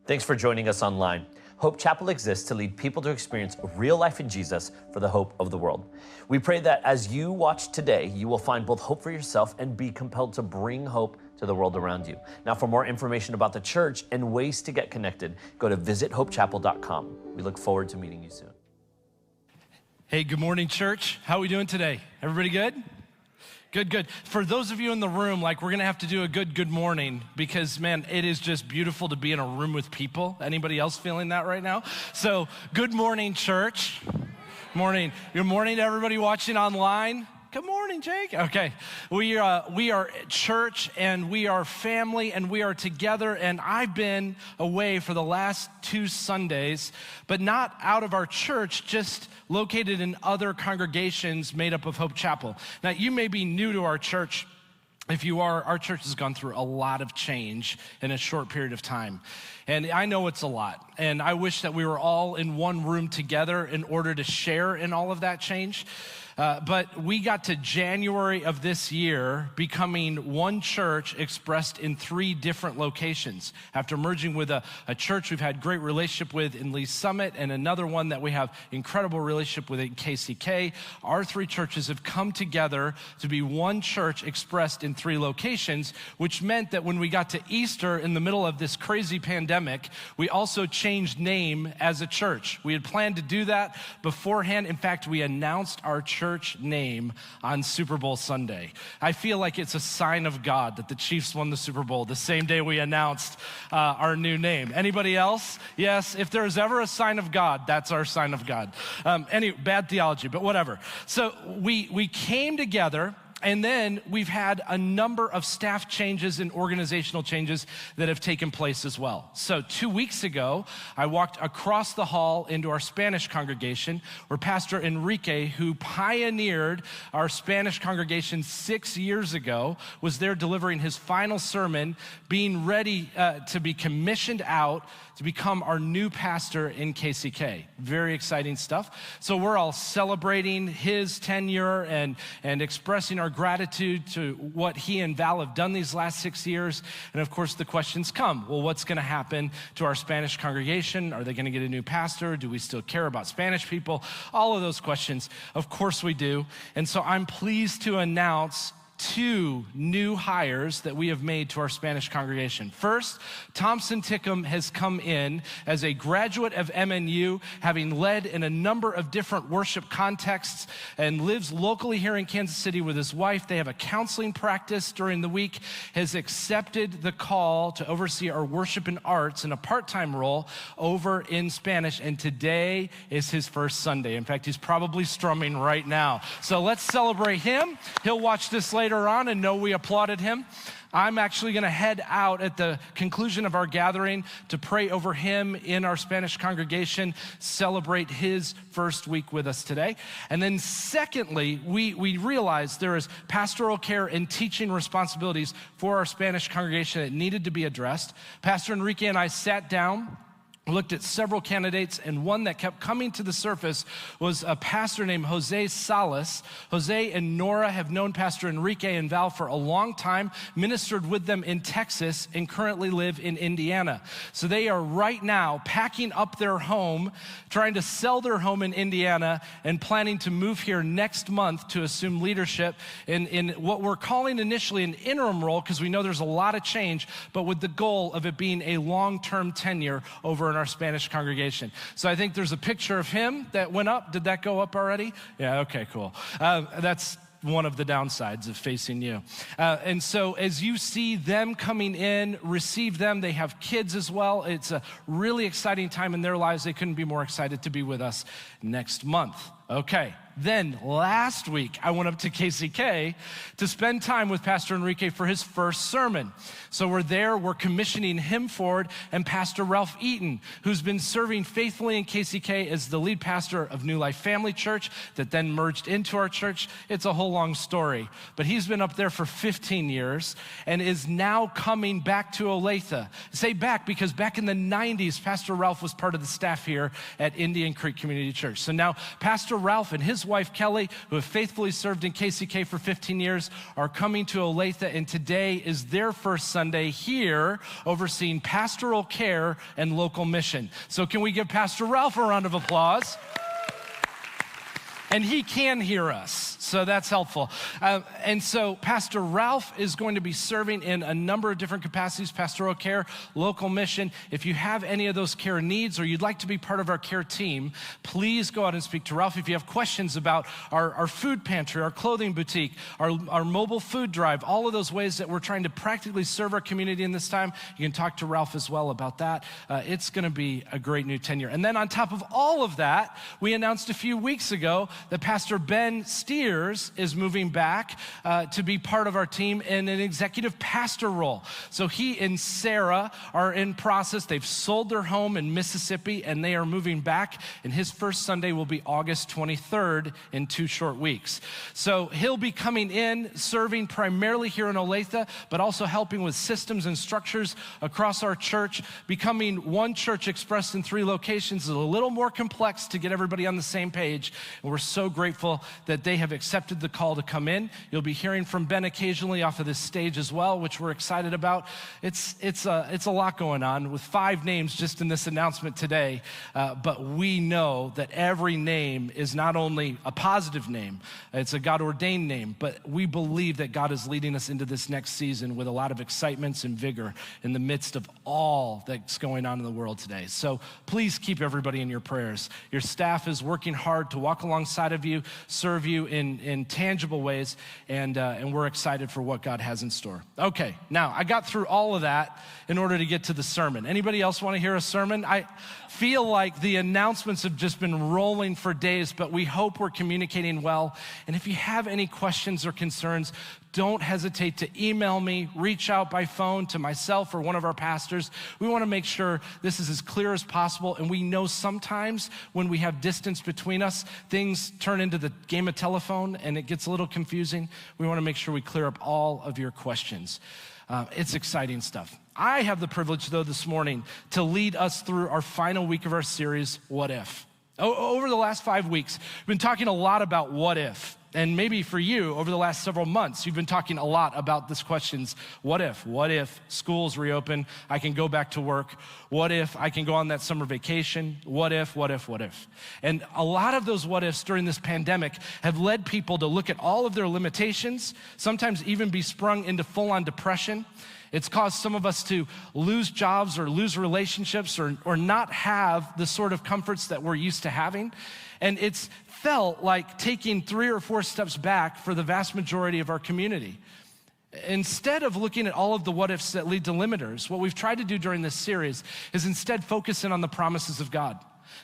Thanks for joining us online. Hope Chapel exists to lead people to experience real life in Jesus for the hope of the world. We pray that as you watch today, you will find both hope for yourself and be compelled to bring hope to the world around you. Now, for more information about the church and ways to get connected, go to visithopechapel.com. We look forward to meeting you soon. Hey, good morning, church. How are we doing today? Everybody good? Good. For those of you in the room, we're gonna have to do a good morning because, man, it is just beautiful to be in a room with people. Anybody else feeling that right now? So, good morning, church. Morning. Good morning to everybody watching online. Good morning, Jake. Okay, we are church and we are family and we are together, and I've been away for the last 2 Sundays, but not out of our church, just located in other congregations made up of Hope Chapel. Now, you may be new to our church. If you are, our church has gone through a lot of change in a short period of time. And I know it's a lot. And I wish that we were all in one room together in order to share in all of that change. But we got to January of this year becoming one church expressed in 3 different locations. After merging with a church we've had great relationship with in Lee's Summit and another one that we have incredible relationship with in KCK, our 3 churches have come together to be one church expressed in 3 locations, which meant that when we got to Easter in the middle of this crazy pandemic, we also changed name as a church. We had planned to do that beforehand. In fact, we announced our church name on Super Bowl Sunday. I feel like it's a sign of God that the Chiefs won the Super Bowl the same day we announced our new name. Anybody else? Yes, if there's ever a sign of God, that's our sign of God. Bad theology, but whatever. So we came together. And then we've had a number of staff changes and organizational changes that have taken place as well. So 2 weeks ago, I walked across the hall into our Spanish congregation where Pastor Enrique, who pioneered our Spanish congregation 6 years ago, was there delivering his final sermon, being ready to be commissioned out to become our new pastor in KCK. Very exciting stuff. So we're all celebrating his tenure and expressing our gratitude to what he and Val have done these last 6 years. And of course, the questions come. Well, what's gonna happen to our Spanish congregation? Are they gonna get a new pastor? Do we still care about Spanish people? All of those questions, of course we do. And so I'm pleased to announce 2 new hires that we have made to our Spanish congregation. First, Thompson Tickham has come in as a graduate of MNU, having led in a number of different worship contexts, and lives locally here in Kansas City with his wife. They have a counseling practice during the week, has accepted the call to oversee our worship and arts in a part-time role over in Spanish, and today is his first Sunday. In fact, he's probably strumming right now. So let's celebrate him. He'll watch this later on and know we applauded him. I'm actually going to head out at the conclusion of our gathering to pray over him in our Spanish congregation, celebrate his first week with us today. And then secondly, we realized there is pastoral care and teaching responsibilities for our Spanish congregation that needed to be addressed. Pastor Enrique and I sat down, looked at several candidates, and one that kept coming to the surface was a pastor named Jose Salas. Jose and Nora have known Pastor Enrique and Val for a long time, ministered with them in Texas, and currently live in Indiana. So they are right now packing up their home, trying to sell their home in Indiana, and planning to move here next month to assume leadership in what we're calling initially an interim role, because we know there's a lot of change, but with the goal of it being a long-term tenure over in our Spanish congregation. So I think there's a picture of him that went up. Did that go up already? Yeah, okay, cool. That's one of the downsides of facing you. And so as you see them coming in, receive them. They have kids as well. It's a really exciting time in their lives. They couldn't be more excited to be with us next month. Okay. Then last week, I went up to KCK to spend time with Pastor Enrique for his first sermon. So we're commissioning him forward, and Pastor Ralph Eaton, who's been serving faithfully in KCK as the lead pastor of New Life Family Church that then merged into our church. It's a whole long story, but he's been up there for 15 years and is now coming back to Olathe. I say back because back in the 90s, Pastor Ralph was part of the staff here at Indian Creek Community Church. So now Pastor Pastor Ralph and his wife Kelly, who have faithfully served in KCK for 15 years, are coming to Olathe, and today is their first Sunday here overseeing pastoral care and local mission. So can we give Pastor Ralph a round of applause? And he can hear us, so that's helpful. And so Pastor Ralph is going to be serving in a number of different capacities: pastoral care, local mission. If you have any of those care needs or you'd like to be part of our care team, please go out and speak to Ralph. If you have questions about our food pantry, our clothing boutique, our mobile food drive, all of those ways that we're trying to practically serve our community in this time, you can talk to Ralph as well about that. It's gonna be a great new tenure. And then on top of all of that, we announced a few weeks ago that Pastor Ben Steers is moving back to be part of our team in an executive pastor role. So he and Sarah are in process. They've sold their home in Mississippi and they are moving back, and his first Sunday will be August 23rd in 2 short weeks. So he'll be coming in, serving primarily here in Olathe, but also helping with systems and structures across our church. Becoming one church expressed in 3 locations is a little more complex to get everybody on the same page, and we're so grateful that they have accepted the call to come in. You'll be hearing from Ben occasionally off of this stage as well, which we're excited about. It's a lot going on with 5 names just in this announcement today, but we know that every name is not only a positive name, it's a God-ordained name, but we believe that God is leading us into this next season with a lot of excitements and vigor in the midst of all that's going on in the world today. So please keep everybody in your prayers. Your staff is working hard to walk alongside of you, serve you in tangible ways, and we're excited for what God has in store. Okay, now I got through all of that in order to get to the sermon. Anybody else want to hear a sermon? I feel like the announcements have just been rolling for days, but we hope we're communicating well. And if you have any questions or concerns, don't hesitate to email me, reach out by phone to myself or one of our pastors. We want to make sure this is as clear as possible, and we know sometimes when we have distance between us, things turn into the game of telephone and it gets a little confusing. We want to make sure we clear up all of your questions. It's exciting stuff. I have the privilege, though, this morning to lead us through our final week of our series, What If? Over the last 5 weeks, we've been talking a lot about what if. And maybe for you, over the last several months, you've been talking a lot about these questions. What if? What if schools reopen? I can go back to work. What if I can go on that summer vacation? What if, what if, what if? And a lot of those what ifs during this pandemic have led people to look at all of their limitations, sometimes even be sprung into full-on depression. It's caused some of us to lose jobs or lose relationships or not have the sort of comforts that we're used to having. And it's felt like taking 3 or 4 steps back for the vast majority of our community. Instead of looking at all of the what ifs that lead to limiters, what we've tried to do during this series is instead focus in on the promises of God.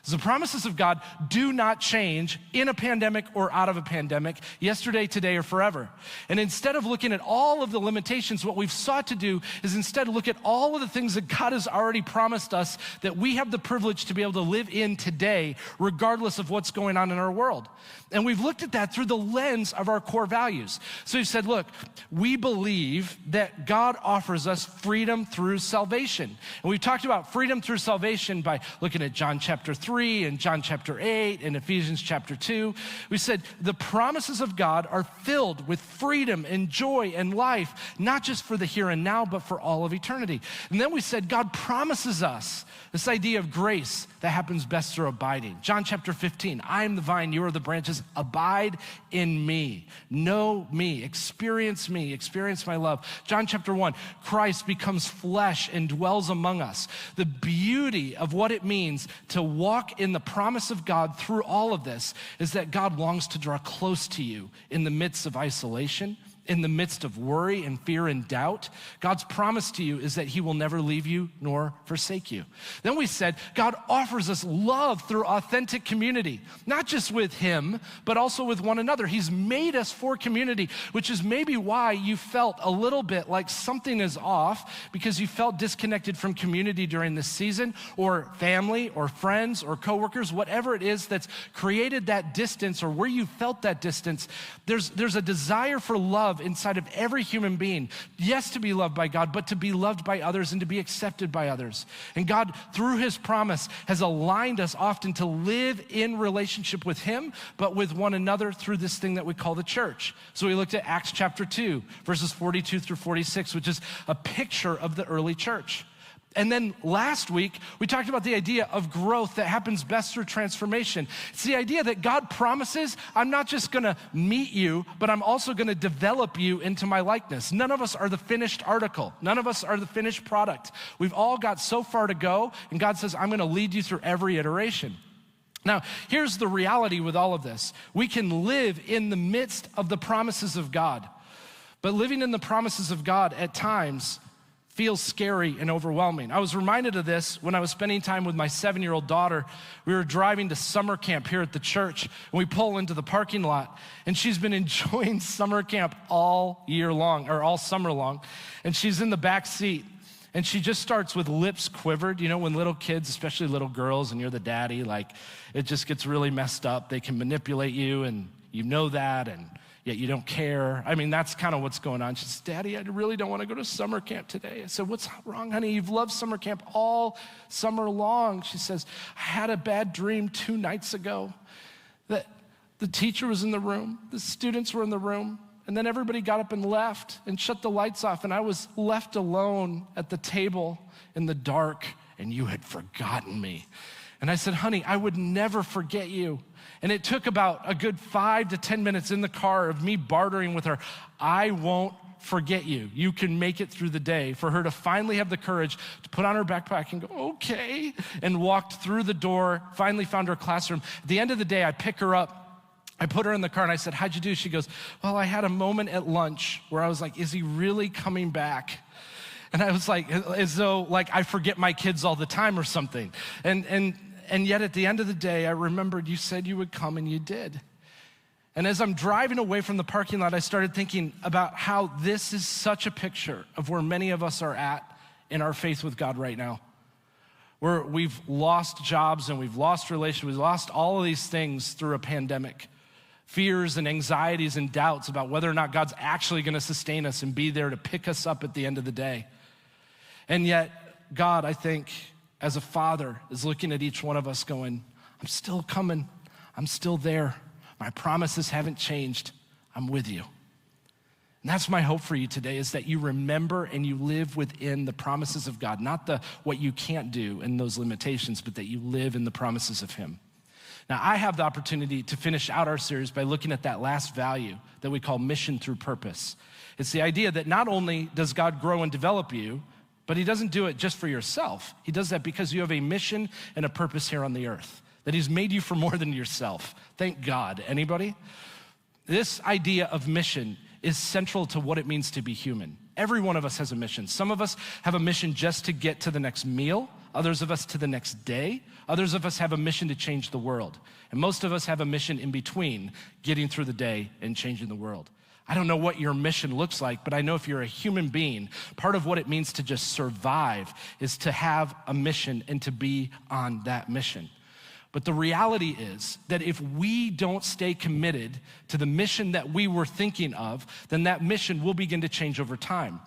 The promises of God do not change in a pandemic or out of a pandemic, yesterday, today, or forever. And instead of looking at all of the limitations, what we've sought to do is instead look at all of the things that God has already promised us that we have the privilege to be able to live in today, regardless of what's going on in our world. And we've looked at that through the lens of our core values. So we've said, look, we believe that God offers us freedom through salvation. And we've talked about freedom through salvation by looking at John chapter 3 and John chapter 8 and Ephesians chapter 2. We said the promises of God are filled with freedom and joy and life, not just for the here and now, but for all of eternity. And then we said God promises us this idea of grace that happens best through abiding. John chapter 15, I am the vine, you are the branches, abide in me. Know me, experience my love. John chapter 1, Christ becomes flesh and dwells among us. The beauty of what it means to walk in the promise of God through all of this is that God longs to draw close to you in the midst of isolation, in the midst of worry and fear and doubt. God's promise to you is that he will never leave you nor forsake you. Then we said God offers us love through authentic community, not just with him, but also with one another. He's made us for community, which is maybe why you felt a little bit like something is off, because you felt disconnected from community during this season, or family or friends or coworkers, whatever it is that's created that distance or where you felt that distance. There's a desire for love love inside of every human being. Yes, to be loved by God, but to be loved by others and to be accepted by others. And God, through his promise, has aligned us often to live in relationship with him, but with one another through this thing that we call the church. So we looked at Acts chapter 2, verses 42 through 46, which is a picture of the early church. And then last week, we talked about the idea of growth that happens best through transformation. It's the idea that God promises, I'm not just gonna meet you, but I'm also gonna develop you into my likeness. None of us are the finished article. None of us are the finished product. We've all got so far to go, and God says, I'm gonna lead you through every iteration. Now, here's the reality with all of this. We can live in the midst of the promises of God, but living in the promises of God at times feels scary and overwhelming. I was reminded of this when I was spending time with my 7-year-old daughter. We were driving to summer camp here at the church, and we pull into the parking lot, and she's been enjoying summer camp all year long, or all summer long, and she's in the back seat, and she just starts with lips quivered. You know, when little kids, especially little girls, and you're the daddy, like, it just gets really messed up. They can manipulate you, and you know that, and yet you don't care. I mean, that's kind of what's going on. She says, Daddy, I really don't want to go to summer camp today. I said, what's wrong, honey? You've loved summer camp all summer long. She says, I had a bad dream 2 nights ago that the teacher was in the room, the students were in the room, and then everybody got up and left and shut the lights off, and I was left alone at the table in the dark, and you had forgotten me. And I said, honey, I would never forget you. And it took about a good 5 to 10 minutes in the car of me bartering with her. I won't forget you. You can make it through the day. For her to finally have the courage to put on her backpack and go, okay, and walked through the door, finally found her classroom. At the end of the day, I pick her up. I put her in the car and I said, how'd you do? She goes, well, I had a moment at lunch where I was like, is he really coming back? And I was like, as though like I forget my kids all the time or something. And yet at the end of the day, I remembered you said you would come and you did. And as I'm driving away from the parking lot, I started thinking about how this is such a picture of where many of us are at in our faith with God right now. Where we've lost jobs and we've lost relationships, we've lost all of these things through a pandemic. Fears and anxieties and doubts about whether or not God's actually gonna sustain us and be there to pick us up at the end of the day. And yet, God, I think, as a father, is looking at each one of us going, I'm still coming, I'm still there. My promises haven't changed, I'm with you. And that's my hope for you today, is that you remember and you live within the promises of God, not what you can't do and those limitations, but that you live in the promises of him. Now, I have the opportunity to finish out our series by looking at that last value that we call mission through purpose. It's the idea that not only does God grow and develop you, but he doesn't do it just for yourself. He does that because you have a mission and a purpose here on the earth, that he's made you for more than yourself. Thank God. Anybody? This idea of mission is central to what it means to be human. Every one of us has a mission. Some of us have a mission just to get to the next meal. Others of us to the next day. Others of us have a mission to change the world. And most of us have a mission in between getting through the day and changing the world. I don't know what your mission looks like, but I know if you're a human being, part of what it means to just survive is to have a mission and to be on that mission. But the reality is that if we don't stay committed to the mission that we were thinking of, then that mission will begin to change over time.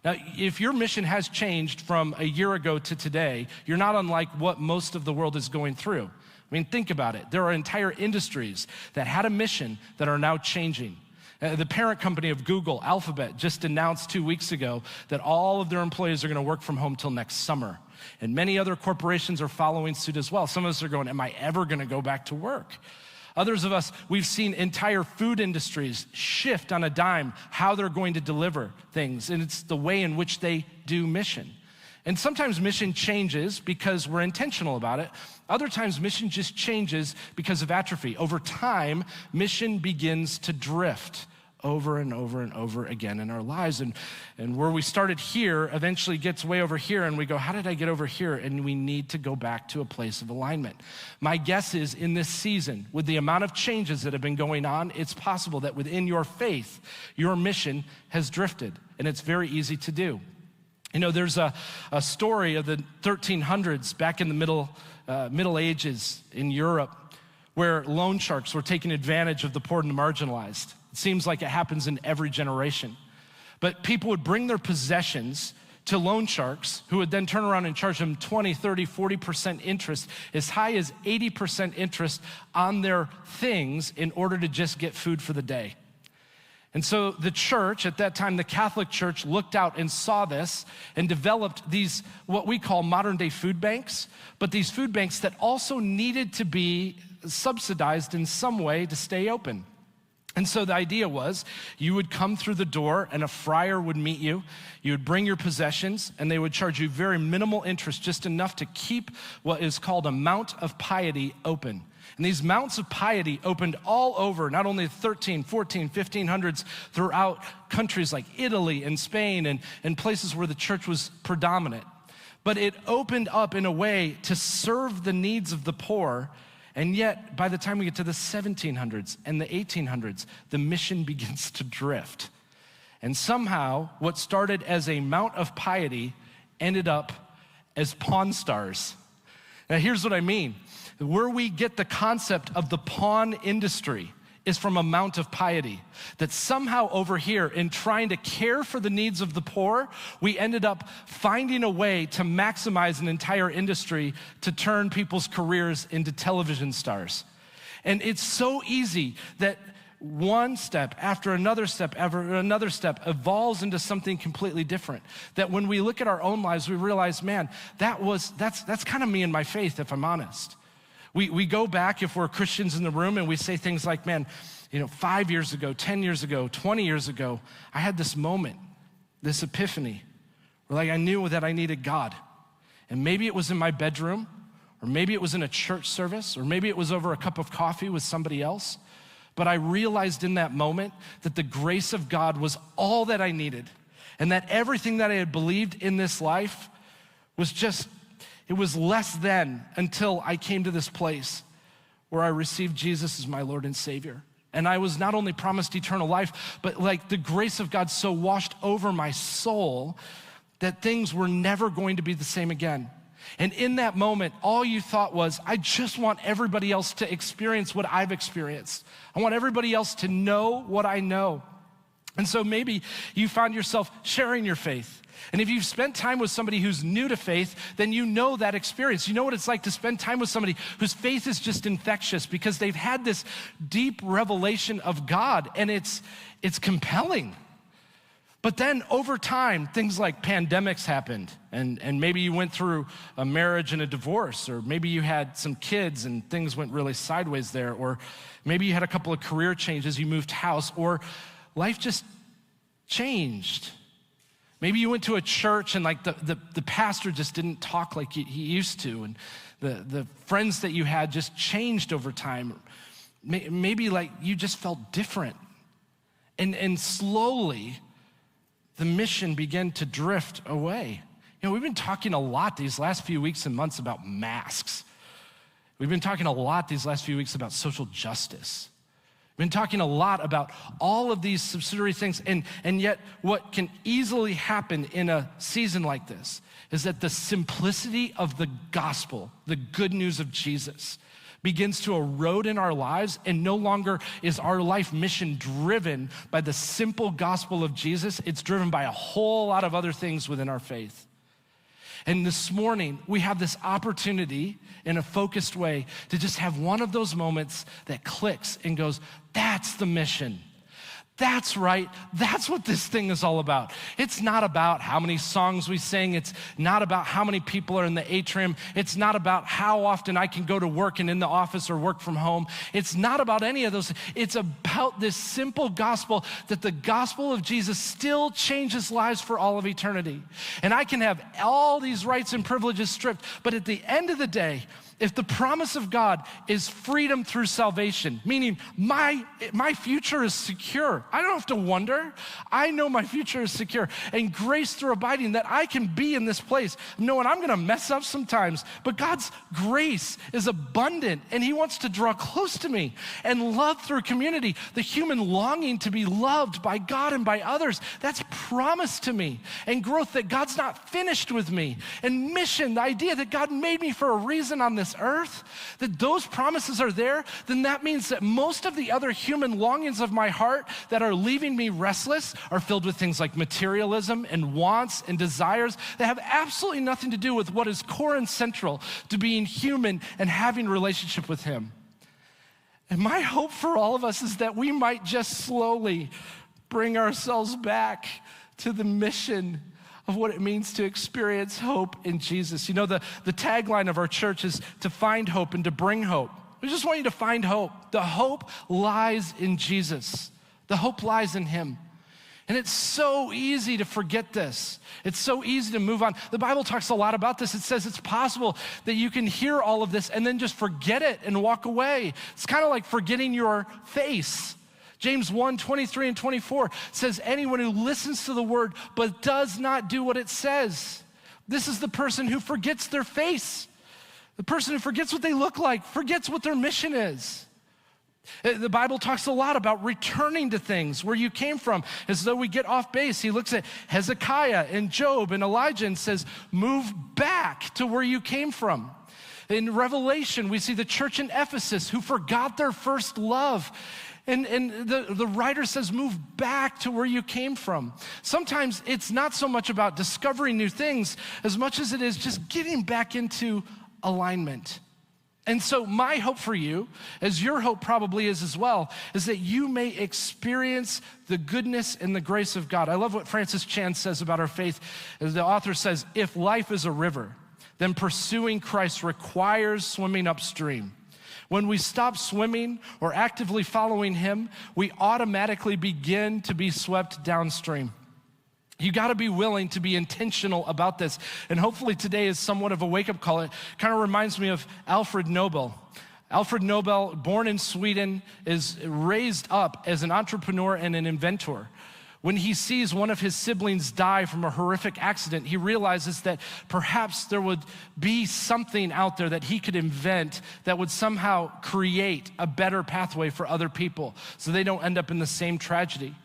Now, if your mission has changed from a year ago to today, you're not unlike what most of the world is going through. I mean, think about it. There are entire industries that had a mission that are now changing. The parent company of Google, Alphabet, just announced 2 weeks ago that all of their employees are gonna work from home till next summer. And many other corporations are following suit as well. Some of us are going, am I ever gonna go back to work? Others of us, we've seen entire food industries shift on a dime how they're going to deliver things, and it's the way in which they do mission. And sometimes mission changes because we're intentional about it. Other times mission just changes because of atrophy. Over time, mission begins to drift over and over and over again in our lives. And where we started here eventually gets way over here, and we go, how did I get over here? And we need to go back to a place of alignment. My guess is in this season, with the amount of changes that have been going on, it's possible that within your faith, your mission has drifted, and it's very easy to do. You know, there's a story of the 1300s back in the Middle Ages in Europe, where loan sharks were taking advantage of the poor and the marginalized. It seems like it happens in every generation. But people would bring their possessions to loan sharks who would then turn around and charge them 20, 30, 40% interest, as high as 80% interest on their things in order to just get food for the day. And so the church, at that time, the Catholic Church, looked out and saw this and developed these, what we call modern day food banks, but these food banks that also needed to be subsidized in some way to stay open. And so the idea was you would come through the door and a friar would meet you. You would bring your possessions and they would charge you very minimal interest, just enough to keep what is called a mount of piety open. And these mounts of piety opened all over, not only the 13, 14, 1500s, throughout countries like Italy and Spain and places where the church was predominant. But it opened up in a way to serve the needs of the poor. And yet, by the time we get to the 1700s and the 1800s, the mission begins to drift. And somehow, what started as a mount of piety ended up as Pawn Stars. Now, here's what I mean. Where we get the concept of the pawn industry is from a mount of piety, that somehow over here, in trying to care for the needs of the poor, we ended up finding a way to maximize an entire industry to turn people's careers into television stars. And it's so easy that one step after another step evolves into something completely different. That when we look at our own lives, we realize, man, that's kind of me and my faith, if I'm honest. We go back, if we're Christians in the room, and we say things like, man, 5 years ago, 10 years ago, 20 years ago, I had this moment, this epiphany, where like I knew that I needed God. And maybe it was in my bedroom, or maybe it was in a church service, or maybe it was over a cup of coffee with somebody else. But I realized in that moment that the grace of God was all that I needed, and that everything that I had believed in this life was just, it was less than, until I came to this place where I received Jesus as my Lord and Savior. And I was not only promised eternal life, but like the grace of God so washed over my soul that things were never going to be the same again. And in that moment, all you thought was, I just want everybody else to experience what I've experienced. I want everybody else to know what I know. And so maybe you found yourself sharing your faith. And if you've spent time with somebody who's new to faith, then you know that experience. You know what it's like to spend time with somebody whose faith is just infectious because they've had this deep revelation of God, and it's compelling. But then over time, things like pandemics happened, and maybe you went through a marriage and a divorce, or maybe you had some kids and things went really sideways there, or maybe you had a couple of career changes, you moved house, or life just changed. Maybe you went to a church and like the pastor just didn't talk like he used to, and the friends that you had just changed over time. Maybe like you just felt different. And slowly, the mission began to drift away. We've been talking a lot these last few weeks and months about masks. We've been talking a lot these last few weeks about social justice. We've been talking a lot about all of these subsidiary things, and yet what can easily happen in a season like this is that the simplicity of the gospel, the good news of Jesus, begins to erode in our lives, and no longer is our life mission driven by the simple gospel of Jesus. It's driven by a whole lot of other things within our faith. And this morning, we have this opportunity in a focused way to just have one of those moments that clicks and goes, that's the mission. That's right. That's what this thing is all about. It's not about how many songs we sing. It's not about how many people are in the atrium. It's not about how often I can go to work and in the office or work from home. It's not about any of those. It's about this simple gospel, that the gospel of Jesus still changes lives for all of eternity. And I can have all these rights and privileges stripped, but at the end of the day, if the promise of God is freedom through salvation, meaning my future is secure, I don't have to wonder. I know my future is secure. And grace through abiding, that I can be in this place knowing I'm gonna mess up sometimes, but God's grace is abundant and He wants to draw close to me. And love through community, the human longing to be loved by God and by others, that's promised to me. And growth, that God's not finished with me. And mission, the idea that God made me for a reason on this this earth, that those promises are there, then that means that most of the other human longings of my heart that are leaving me restless are filled with things like materialism and wants and desires that have absolutely nothing to do with what is core and central to being human and having a relationship with him. And my hope for all of us is that we might just slowly bring ourselves back to the mission of what it means to experience hope in Jesus. You know, the tagline of our church is to find hope and to bring hope. We just want you to find hope. The hope lies in Jesus. The hope lies in him. And it's so easy to forget this. It's so easy to move on. The Bible talks a lot about this. It says it's possible that you can hear all of this and then just forget it and walk away. It's kind of like forgetting your face. James 1, 23 and 24 says, anyone who listens to the word but does not do what it says, this is the person who forgets their face. The person who forgets what they look like, forgets what their mission is. The Bible talks a lot about returning to things where you came from, as though we get off base. He looks at Hezekiah and Job and Elijah and says, move back to where you came from. In Revelation, we see the church in Ephesus who forgot their first love. And the writer says, move back to where you came from. Sometimes it's not so much about discovering new things as much as it is just getting back into alignment. And so my hope for you, as your hope probably is as well, is that you may experience the goodness and the grace of God. I love what Francis Chan says about our faith. As the author says, if life is a river, then pursuing Christ requires swimming upstream. When we stop swimming or actively following him, we automatically begin to be swept downstream. You gotta be willing to be intentional about this. And hopefully today is somewhat of a wake-up call. It kind of reminds me of Alfred Nobel. Alfred Nobel, born in Sweden, is raised up as an entrepreneur and an inventor. When he sees one of his siblings die from a horrific accident, he realizes that perhaps there would be something out there that he could invent that would somehow create a better pathway for other people so they don't end up in the same tragedy.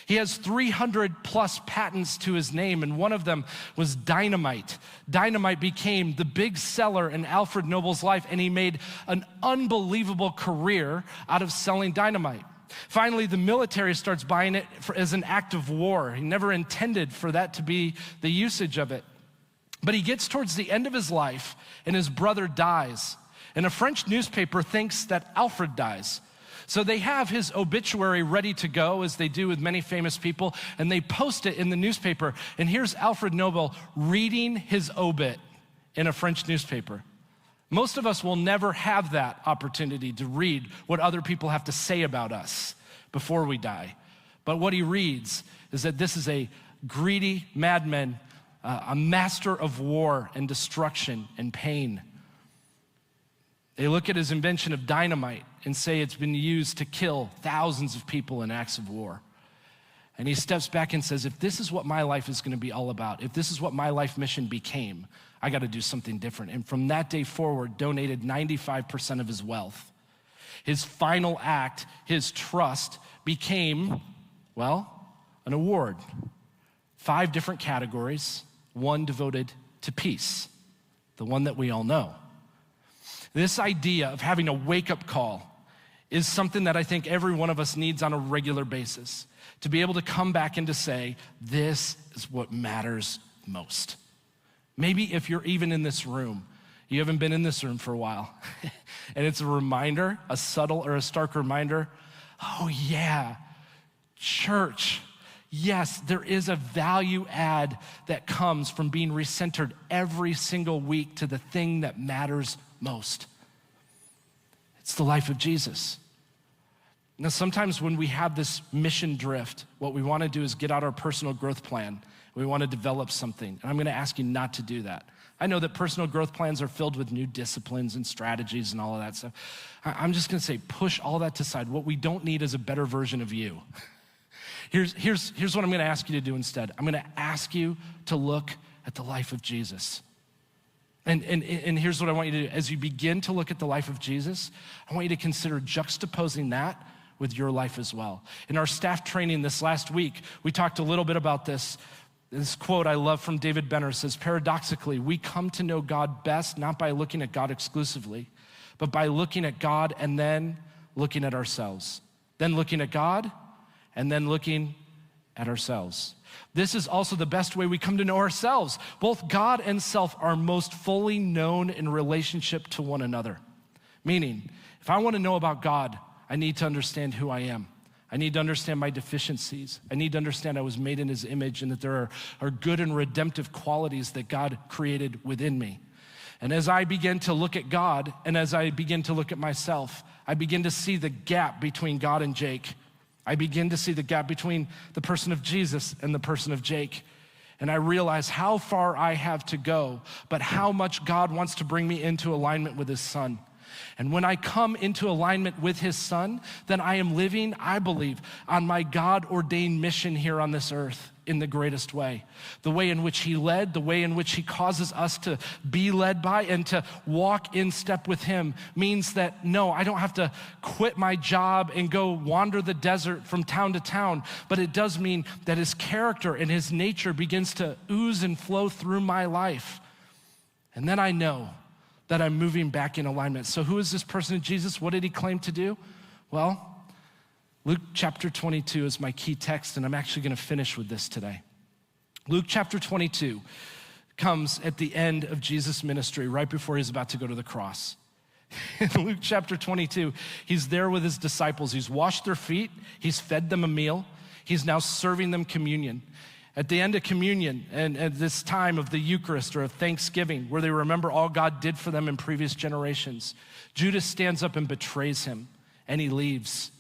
He has 300 plus patents to his name, and one of them was dynamite. Dynamite became the big seller in Alfred Nobel's life, and he made an unbelievable career out of selling dynamite. Finally, the military starts buying it as an act of war. He never intended for that to be the usage of it. But he gets towards the end of his life, and his brother dies. And a French newspaper thinks that Alfred dies. So they have his obituary ready to go, as they do with many famous people, and they post it in the newspaper. And here's Alfred Nobel reading his obit in a French newspaper. Most of us will never have that opportunity to read what other people have to say about us before we die. But what he reads is that this is a greedy madman, a master of war and destruction and pain. They look at his invention of dynamite and say it's been used to kill thousands of people in acts of war. And he steps back and says, if this is what my life is gonna be all about, if this is what my life mission became, I gotta do something different. And from that day forward, donated 95% of his wealth. His final act, his trust, became, well, an award. 5 different categories, one devoted to peace, the one that we all know. This idea of having a wake-up call is something that I think every one of us needs on a regular basis, to be able to come back and to say, this is what matters most. Maybe if you're even in this room, you haven't been in this room for a while, and it's a reminder, a subtle or a stark reminder, oh yeah, church, yes, there is a value add that comes from being recentered every single week to the thing that matters most. It's the life of Jesus. Now, sometimes when we have this mission drift, what we want to do is get out our personal growth plan. We want to develop something. And I'm going to ask you not to do that. I know that personal growth plans are filled with new disciplines and strategies and all of that stuff. I'm just going to say, push all that to side. What we don't need is a better version of you. Here's what I'm going to ask you to do instead. I'm going to ask you to look at the life of Jesus. And here's what I want you to do. As you begin to look at the life of Jesus, I want you to consider juxtaposing that with your life as well. In our staff training this last week, we talked a little bit about this. This quote I love from David Benner says, paradoxically, we come to know God best not by looking at God exclusively, but by looking at God and then looking at ourselves. Then looking at God and then looking at ourselves. This is also the best way we come to know ourselves. Both God and self are most fully known in relationship to one another. Meaning, if I want to know about God, I need to understand who I am. I need to understand my deficiencies. I need to understand I was made in his image and that there are good and redemptive qualities that God created within me. And as I begin to look at God and as I begin to look at myself, I begin to see the gap between God and Jake. I begin to see the gap between the person of Jesus and the person of Jake. And I realize how far I have to go, but how much God wants to bring me into alignment with his son. And when I come into alignment with his son, then I am living, I believe, on my God-ordained mission here on this earth in the greatest way. The way in which he led, the way in which he causes us to be led by and to walk in step with him means that, no, I don't have to quit my job and go wander the desert from town to town, but it does mean that his character and his nature begins to ooze and flow through my life. And then I know that I'm moving back in alignment. So who is this person of Jesus? What did he claim to do? Well, Luke chapter 22 is my key text, and I'm actually gonna finish with this today. Luke chapter 22 comes at the end of Jesus' ministry, right before he's about to go to the cross. In Luke chapter 22, he's there with his disciples. He's washed their feet, he's fed them a meal, he's now serving them communion. At the end of communion and at this time of the Eucharist or of Thanksgiving, where they remember all God did for them in previous generations, Judas stands up and betrays him, and he leaves.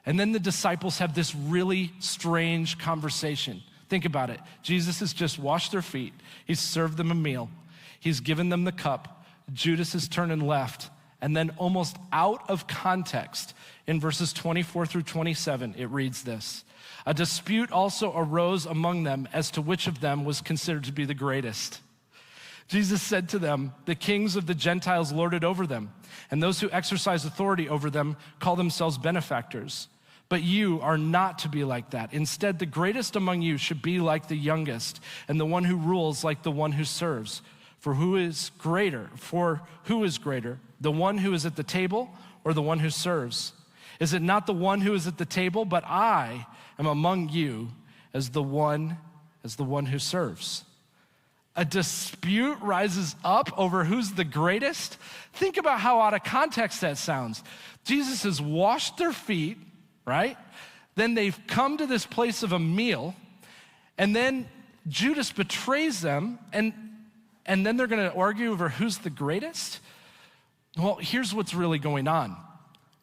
And then the disciples have this really strange conversation. Think about it. Jesus has just washed their feet. He's served them a meal. He's given them the cup. Judas has turned and left. And then almost out of context, in verses 24 through 27, it reads this: a dispute also arose among them as to which of them was considered to be the greatest. Jesus said to them, the kings of the Gentiles lord it over them, and those who exercise authority over them call themselves benefactors. But you are not to be like that. Instead, the greatest among you should be like the youngest, and the one who rules like the one who serves. For who is greater, the one who is at the table or the one who serves? Is it not the one who is at the table? But I am among you as the one who serves. A dispute rises up over who's the greatest. Think about how out of context that sounds. Jesus has washed their feet, right? Then they've come to this place of a meal, and then Judas betrays them, and then they're gonna argue over who's the greatest? Well, here's what's really going on.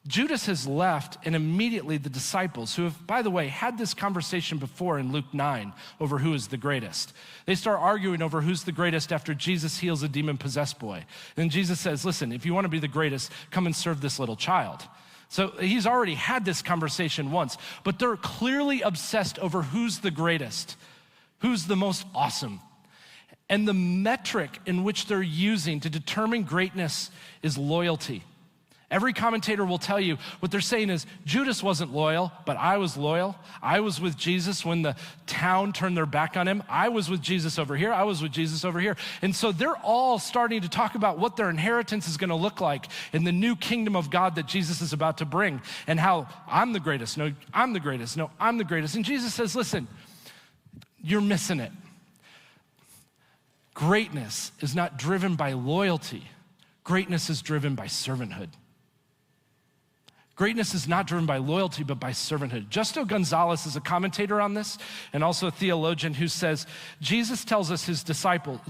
Judas has left, and immediately the disciples, who have, by the way, had this conversation before in Luke 9 over who is the greatest. They start arguing over who's the greatest after Jesus heals a demon-possessed boy. And Jesus says, listen, if you want to be the greatest, come and serve this little child. So he's already had this conversation once, but they're clearly obsessed over who's the greatest, who's the most awesome. And the metric in which they're using to determine greatness is loyalty. Every commentator will tell you what they're saying is Judas wasn't loyal, but I was loyal. I was with Jesus when the town turned their back on him. I was with Jesus over here. I was with Jesus over here. And so they're all starting to talk about what their inheritance is going to look like in the new kingdom of God that Jesus is about to bring, and how I'm the greatest. No, I'm the greatest. No, I'm the greatest. And Jesus says, listen, you're missing it. Greatness is not driven by loyalty. Greatness is driven by servanthood. Greatness is not driven by loyalty, but by servanthood. Justo Gonzalez is a commentator on this and also a theologian who says, Jesus tells his disciples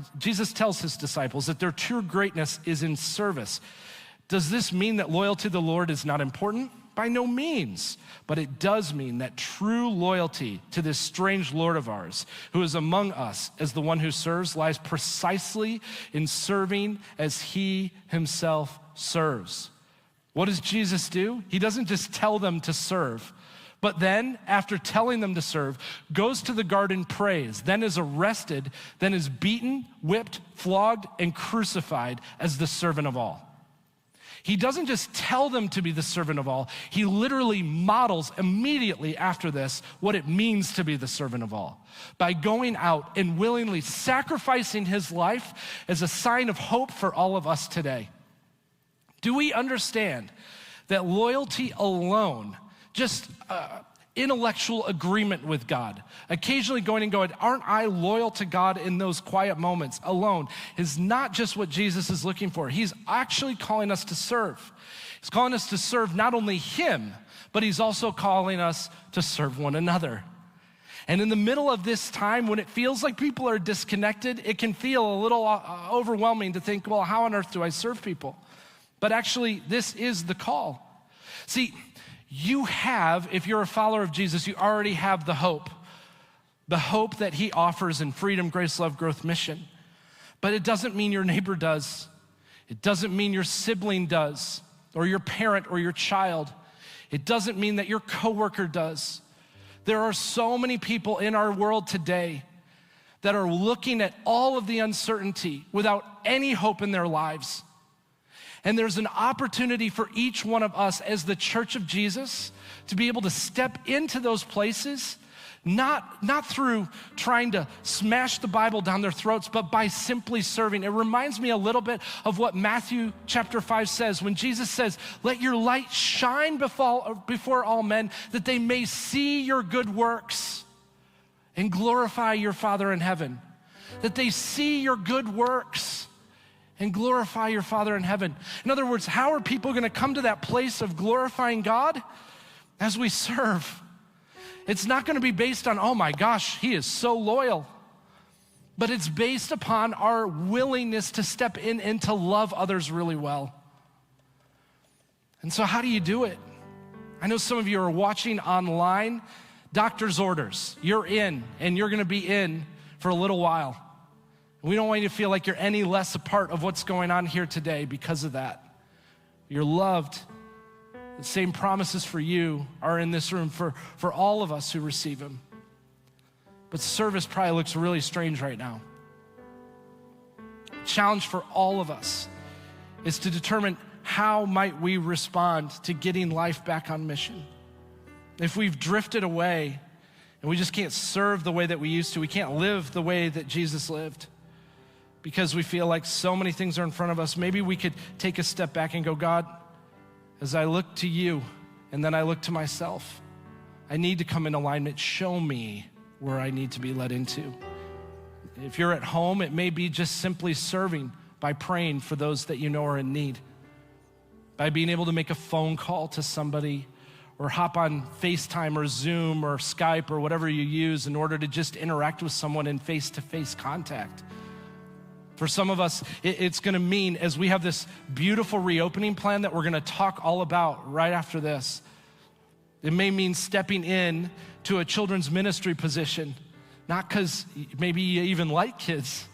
that their true greatness is in service. Does this mean that loyalty to the Lord is not important? By no means, but it does mean that true loyalty to this strange Lord of ours, who is among us as the one who serves, lies precisely in serving as he himself serves. What does Jesus do? He doesn't just tell them to serve, but then, after telling them to serve, goes to the garden, prays, then is arrested, then is beaten, whipped, flogged, and crucified as the servant of all. He doesn't just tell them to be the servant of all. He literally models immediately after this what it means to be the servant of all by going out and willingly sacrificing his life as a sign of hope for all of us today. Do we understand that loyalty alone, just intellectual agreement with God, occasionally going, aren't I loyal to God in those quiet moments alone, is not just what Jesus is looking for. He's actually calling us to serve. He's calling us to serve not only him, but he's also calling us to serve one another. And in the middle of this time, when it feels like people are disconnected, it can feel a little overwhelming to think, well, how on earth do I serve people? But actually, this is the call. See, you have, if you're a follower of Jesus, you already have the hope that he offers in Freedom, Grace, Love, Growth Mission. But it doesn't mean your neighbor does. It doesn't mean your sibling does, or your parent or your child. It doesn't mean that your coworker does. There are so many people in our world today that are looking at all of the uncertainty without any hope in their lives. And there's an opportunity for each one of us as the church of Jesus to be able to step into those places, not through trying to smash the Bible down their throats, but by simply serving. It reminds me a little bit of what Matthew chapter 5 says, when Jesus says, let your light shine before all men, that they may see your good works and glorify your Father in heaven. That they see your good works and glorify your Father in heaven. In other words, how are people gonna come to that place of glorifying God? As we serve. It's not gonna be based on, oh my gosh, he is so loyal. But it's based upon our willingness to step in and to love others really well. And so how do you do it? I know some of you are watching online. Doctor's orders, you're in, and you're gonna be in for a little while. We don't want you to feel like you're any less a part of what's going on here today because of that. You're loved. The same promises for you are in this room for all of us who receive them. But service probably looks really strange right now. Challenge for all of us is to determine how might we respond to getting life back on mission. If we've drifted away and we just can't serve the way that we used to, we can't live the way that Jesus lived, because we feel like so many things are in front of us, maybe we could take a step back and go, God, as I look to you and then I look to myself, I need to come in alignment. Show me where I need to be led into. If you're at home, it may be just simply serving by praying for those that you know are in need, by being able to make a phone call to somebody or hop on FaceTime or Zoom or Skype or whatever you use in order to just interact with someone in face-to-face contact. For some of us, it's gonna mean, as we have this beautiful reopening plan that we're gonna talk all about right after this, it may mean stepping in to a children's ministry position, not because maybe you even like kids,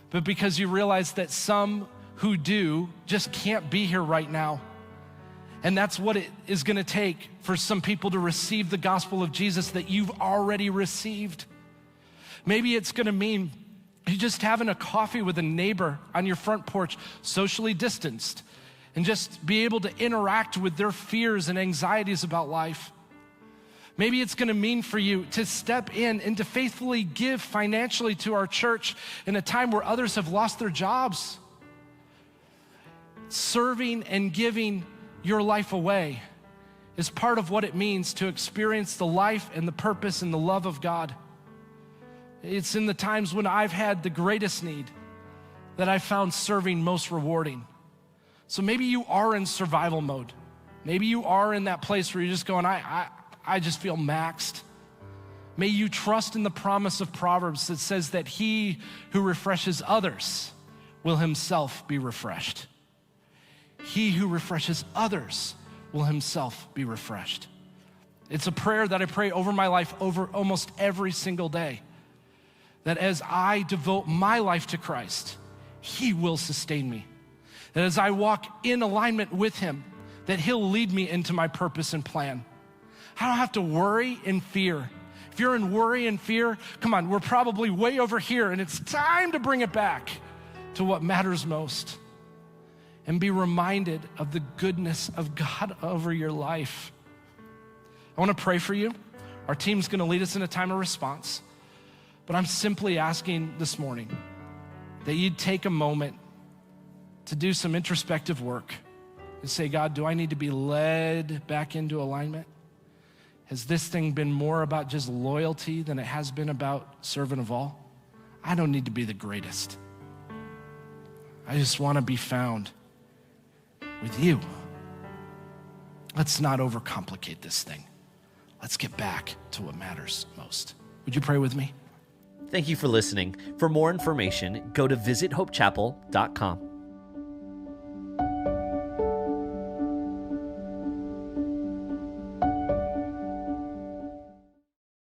but because you realize that some who do just can't be here right now. And that's what it is gonna take for some people to receive the gospel of Jesus that you've already received. Maybe it's gonna mean you just having a coffee with a neighbor on your front porch, socially distanced, and just be able to interact with their fears and anxieties about life. Maybe it's gonna mean for you to step in and to faithfully give financially to our church in a time where others have lost their jobs. Serving and giving your life away is part of what it means to experience the life and the purpose and the love of God. It's in the times when I've had the greatest need that I found serving most rewarding. So maybe you are in survival mode. Maybe you are in that place where you're just going, I just feel maxed. May you trust in the promise of Proverbs that says that he who refreshes others will himself be refreshed. He who refreshes others will himself be refreshed. It's a prayer that I pray over my life over almost every single day. That as I devote my life to Christ, he will sustain me. That as I walk in alignment with him, that he'll lead me into my purpose and plan. I don't have to worry and fear. If you're in worry and fear, come on, we're probably way over here, and it's time to bring it back to what matters most. and be reminded of the goodness of God over your life. I want to pray for you. Our team's going to lead us in a time of response, but I'm simply asking this morning that you'd take a moment to do some introspective work and say, God, do I need to be led back into alignment? Has this thing been more about just loyalty than it has been about servant of all? I don't need to be the greatest. I just want to be found with you. Let's not overcomplicate this thing. Let's get back to what matters most. Would you pray with me? Thank you for listening. For more information, go to visithopechapel.com.